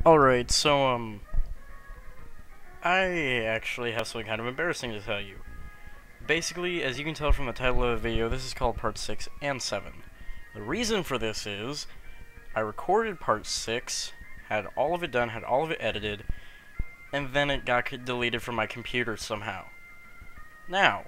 Alright, so, I actually have something kind of embarrassing to tell you. Basically, as you can tell from the title of the video, this is called Part 6 and 7. The reason for this is, I recorded Part 6, had all of it done, had all of it edited, and then it got deleted from my computer somehow. Now,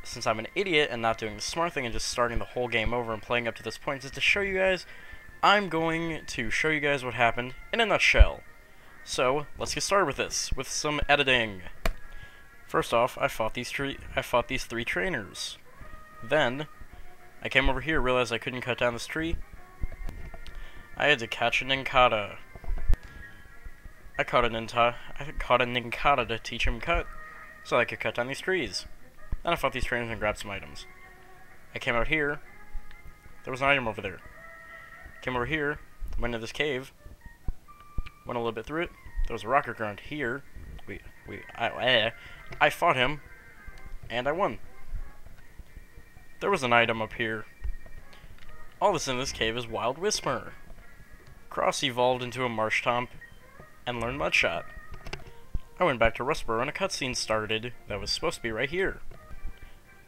since I'm an idiot and not doing the smart thing and just starting the whole game over and playing up to this point just to show you guys, I'm going to show you guys what happened in a nutshell. So, let's get started with this, with some editing. First off, I fought these three trainers. Then, I came over here, realized I couldn't cut down this tree. I had to catch a Nincada. I caught a Nincada to teach him cut, so I could cut down these trees. Then I fought these trainers and grabbed some items. I came out here. There was an item over there. Came over here, went into this cave, went a little bit through it. There was a rocket ground here. I fought him, and I won. There was an item up here. All that's in this cave is Wild Whisper. Cross evolved into a Marshtomp and learned Mudshot. I went back to Rustboro and a cutscene started that was supposed to be right here.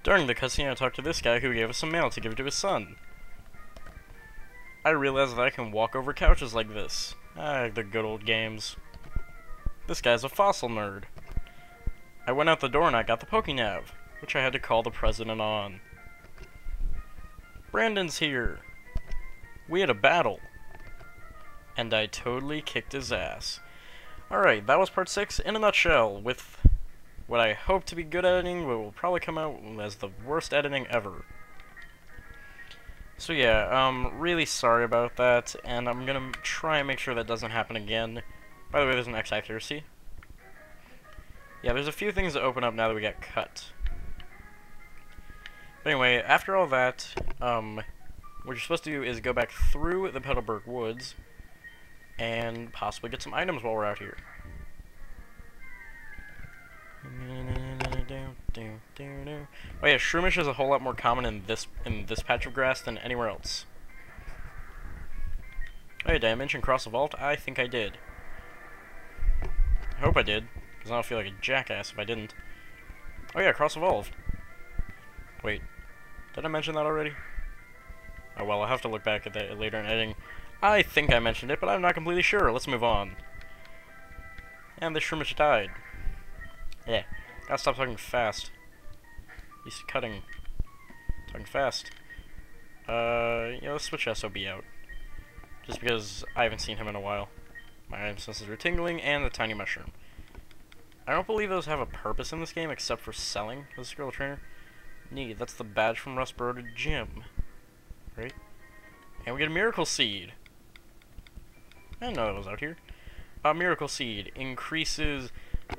During the cutscene, I talked to this guy who gave us some mail to give to his son. I realized that I can walk over couches like this. The good old games. This guy's a fossil nerd. I went out the door and I got the Pokénav, which I had to call the president on. Brandon's here. We had a battle. And I totally kicked his ass. Alright, that was part 6 in a nutshell, with what I hope to be good editing, but will probably come out as the worst editing ever. So yeah, really sorry about that, and I'm gonna try and make sure that doesn't happen again. By the way, there's an X accuracy. Yeah, there's a few things that open up now that we got cut. But anyway, after all that, what you're supposed to do is go back through the Petalburg Woods, and possibly get some items while we're out here. Oh yeah, Shroomish is a whole lot more common in this patch of grass than anywhere else. Oh yeah, did I mention Cross Evolved? I think I did. I hope I did, because I don't feel like a jackass if I didn't. Oh yeah, Cross Evolved. Wait, did I mention that already? Oh well, I'll have to look back at that later in editing. I think I mentioned it, but I'm not completely sure. Let's move on. And the Shroomish died. Yeah, gotta stop talking fast. He's talking fast. Let's switch SOB out. Just because I haven't seen him in a while. My item senses are tingling, and the tiny mushroom. I don't believe those have a purpose in this game except for selling the Skrill Trainer. Neat, that's the badge from Rustboro to Gym. Right? And we get a Miracle Seed. I didn't know that was out here. A Miracle Seed increases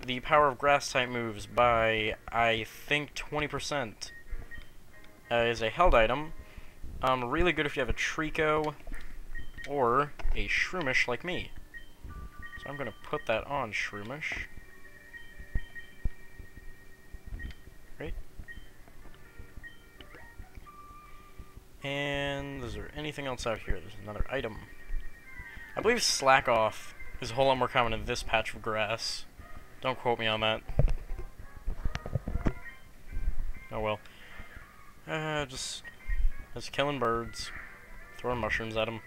the power of grass-type moves by, I think, 20%. Is a held item. Really good if you have a Treecko or a Shroomish like me. So I'm gonna put that on Shroomish. Right. And is there anything else out here? There's another item. I believe Slack Off is a whole lot more common in this patch of grass. Don't quote me on that. Oh well. Just killing birds. Throwing mushrooms at them.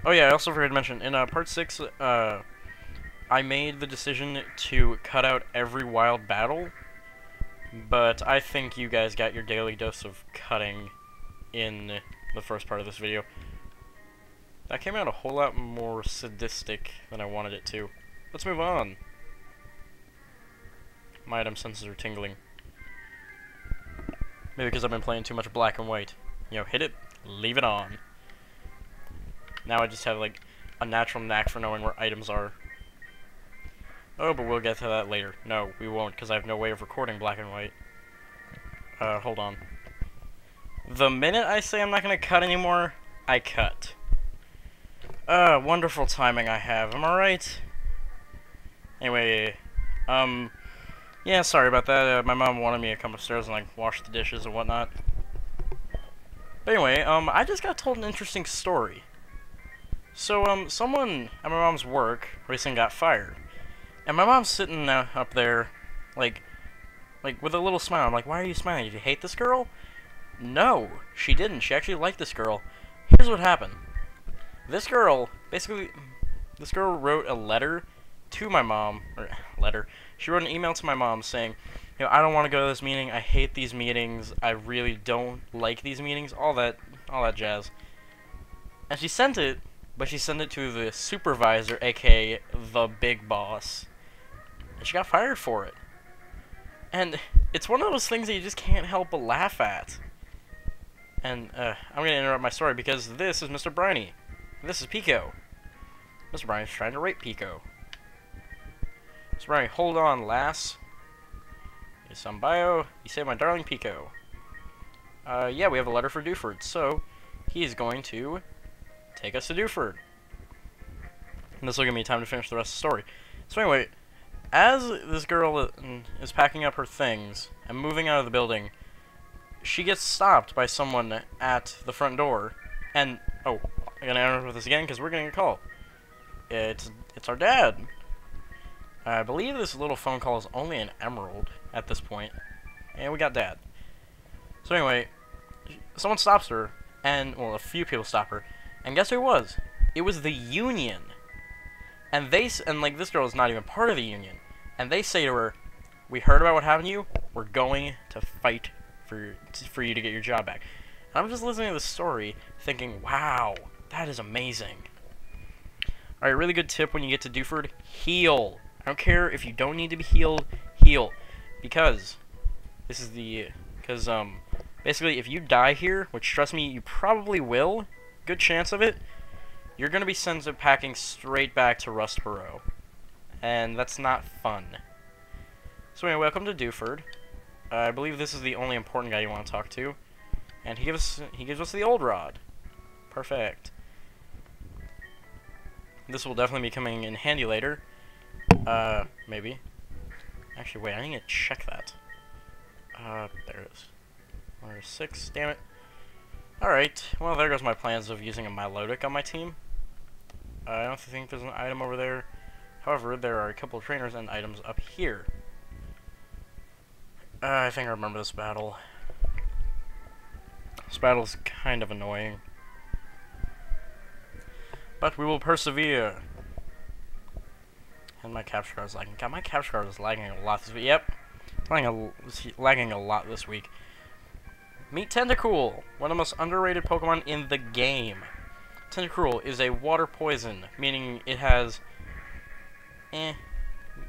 Oh yeah, I also forgot to mention, in part 6, I made the decision to cut out every wild battle, but I think you guys got your daily dose of cutting in the first part of this video. That came out a whole lot more sadistic than I wanted it to. Let's move on. My item senses are tingling. Maybe because I've been playing too much black and white. You know, hit it, leave it on. Now I just have, like, a natural knack for knowing where items are. Oh, but we'll get to that later. No, we won't, because I have no way of recording black and white. Hold on. The minute I say I'm not going to cut anymore, I cut. Wonderful timing I have, am I right? Anyway, yeah, sorry about that. My mom wanted me to come upstairs and, like, wash the dishes and whatnot. But anyway, I just got told an interesting story. So, someone at my mom's work recently got fired. And my mom's sitting up there, like, with a little smile. I'm like, why are you smiling? Did you hate this girl? No, she didn't. She actually liked this girl. Here's what happened. This girl wrote a letter to my mom, she wrote an email to my mom saying, you know, I don't want to go to this meeting, I hate these meetings, I really don't like these meetings, all that jazz. And she sent it, but she sent it to the supervisor, aka the big boss. And she got fired for it. And it's one of those things that you just can't help but laugh at. And, I'm gonna interrupt my story because this is Mr. Briny. This is Pico. Mr. Briny's trying to rape Pico. Mr. Briny, hold on, lass. Here's some bio. You say my darling Pico. Yeah, we have a letter for Dewford, so he's going to take us to Dewford. And this will give me time to finish the rest of the story. So anyway, as this girl is packing up her things and moving out of the building, she gets stopped by someone at the front door. And, oh, I'm gonna interrupt with this again because we're getting a call. It's our dad. I believe this little phone call is only an emerald at this point. And we got dad. So anyway, someone stops her, and, well, a few people stop her. And guess who it was? It was the union. And like, this girl is not even part of the union. And they say to her, we heard about what happened to you, we're going to fight for you to get your job back. And I'm just listening to this story, thinking, wow, that is amazing. Alright, really good tip when you get to Dewford, heal. I don't care if you don't need to be healed, heal. Because, basically, if you die here, which trust me, you probably will, good chance of it, you're going to be sent packing straight back to Rustboro. And that's not fun. So anyway, welcome to Dewford. I believe this is the only important guy you want to talk to. And he gives us the old rod. Perfect. This will definitely be coming in handy later. Maybe. Actually, wait, I need to check that. There it is. 106, damn it. Alright, well, there goes my plans of using a Milotic on my team. I don't think there's an item over there. However, there are a couple of trainers and items up here. I think I remember this battle. This battle is kind of annoying. But we will persevere. And my capture card is lagging. God, my capture card is lagging a lot this week. Yep. It's lagging a lot this week. Meet Tentacool, one of the most underrated Pokemon in the game. Tentacool is a water poison, meaning it has,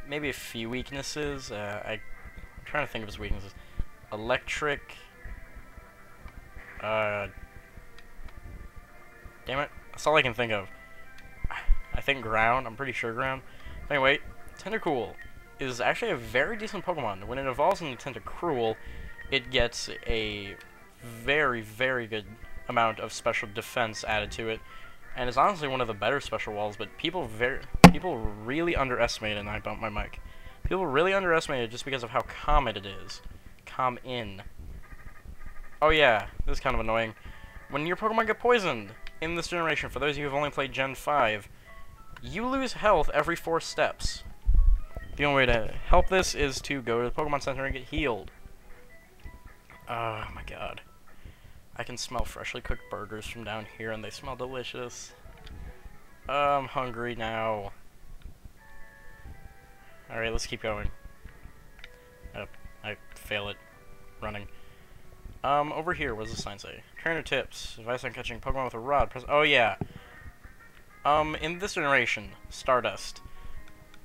maybe a few weaknesses. I'm trying to think of its weaknesses. Electric. Damn it. That's all I can think of. I think ground. I'm pretty sure ground. Anyway, Tentacool is actually a very decent Pokemon. When it evolves into Tentacruel, it gets a very, very good amount of special defense added to it, and is honestly one of the better special walls. But people really underestimate it, and I bumped my mic. People really underestimate it just because of how common it is. Common. Oh yeah, this is kind of annoying. When your Pokemon get poisoned in this generation, for those of you who have only played Gen 5, you lose health every 4 steps. The only way to help this is to go to the Pokemon Center and get healed. Oh my god. I can smell freshly cooked burgers from down here, and they smell delicious. I'm hungry now. Alright, let's keep going. I fail at running. Over here, what does the sign say? Trainer tips. Advice on catching Pokemon with a rod. Oh yeah. In this generation, Stardust,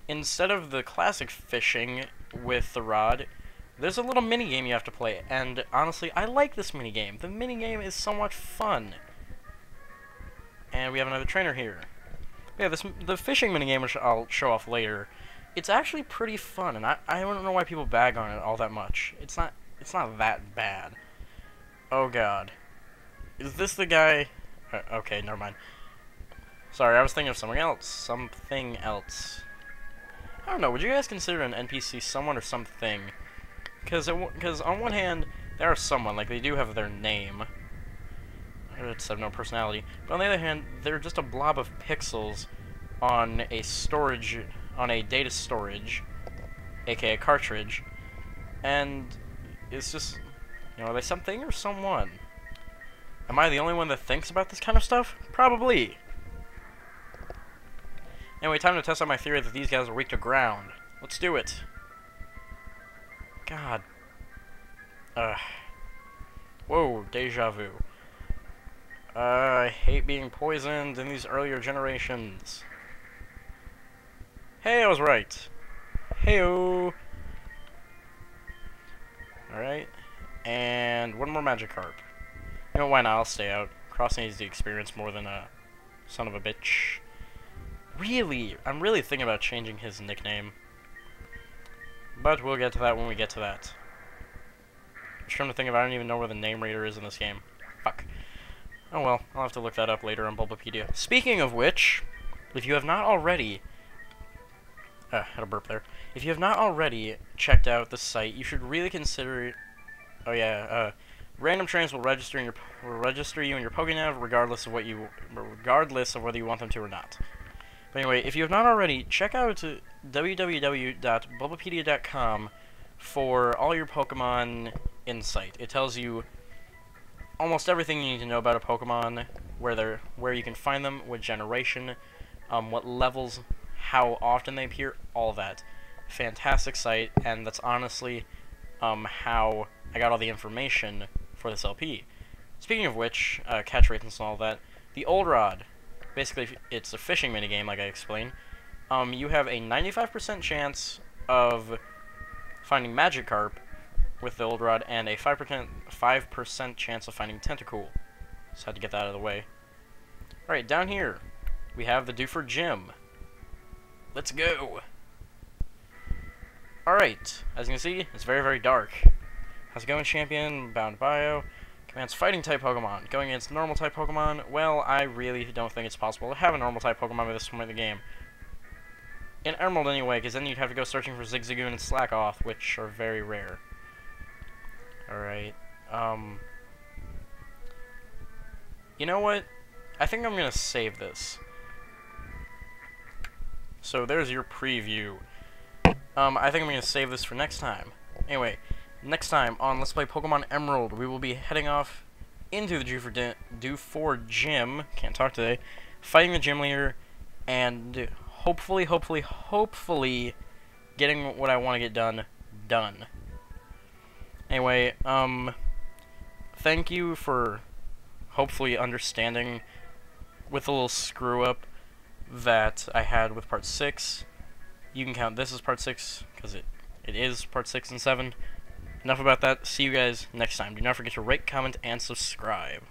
instead of the classic fishing with the rod, there's a little mini-game you have to play, and honestly, I like this mini-game. The mini-game is somewhat fun. And we have another trainer here. Yeah, the fishing mini-game, which I'll show off later, it's actually pretty fun, and I don't know why people bag on it all that much. It's not that bad. Oh god. Is this the guy? Okay, never mind. Sorry, I was thinking of something else. Something else. I don't know, would you guys consider an NPC someone or something? Because on one hand, they are someone, like they do have their name. It's have no personality. But on the other hand, they're just a blob of pixels on a storage, on a data storage, aka cartridge, and it's just, you know, are they something or someone? Am I the only one that thinks about this kind of stuff? Probably. Anyway, time to test out my theory that these guys are weak to ground. Let's do it. God. Whoa, deja vu. I hate being poisoned in these earlier generations. Hey, I was right. Heyo. Alright. And one more Magikarp. You know, why not? I'll stay out. Cross needs the experience more than a son of a bitch. Really? I'm really thinking about changing his nickname. But we'll get to that when we get to that. I'm trying to think of, I don't even know where the name reader is in this game. Fuck. Oh well, I'll have to look that up later on Bulbapedia. Speaking of which, if you have not already... had a burp there. If you have not already checked out the site, you should really consider... Oh yeah, random trainers will register you in your Pokénav regardless of whether you want them to or not. But anyway, if you have not already, check out www.bulbapedia.com for all your Pokemon insight. It tells you almost everything you need to know about a Pokemon, where you can find them, what generation, what levels, how often they appear, all that. Fantastic site, and that's honestly how I got all the information for this LP. Speaking of which, catch rates and all that, the Old Rod, basically it's a fishing minigame like I explained. You have a 95% chance of finding Magikarp with the Old Rod, and a 5% chance of finding Tentacool. Just had to get that out of the way. Alright, down here, we have the Dewford Gym. Let's go! Alright, as you can see, it's very, very dark. How's it going, champion? Bound Bio. Commands fighting type Pokemon. Going against normal type Pokemon, well, I really don't think it's possible to have a normal type Pokemon with this point in the game. In Emerald anyway, because then you'd have to go searching for Zigzagoon and Slackoth, which are very rare. Alright, you know what? I think I'm gonna save this. So there's your preview. I think I'm gonna save this for next time. Anyway, next time on Let's Play Pokemon Emerald, we will be heading off into the Dewford Gym, can't talk today, fighting the gym leader, and hopefully getting what I want to get done. Anyway, thank you for hopefully understanding with a little screw-up that I had with Part 6. You can count this as Part 6, because it is Part 6 and 7. Enough about that. See you guys next time. Do not forget to rate, comment, and subscribe.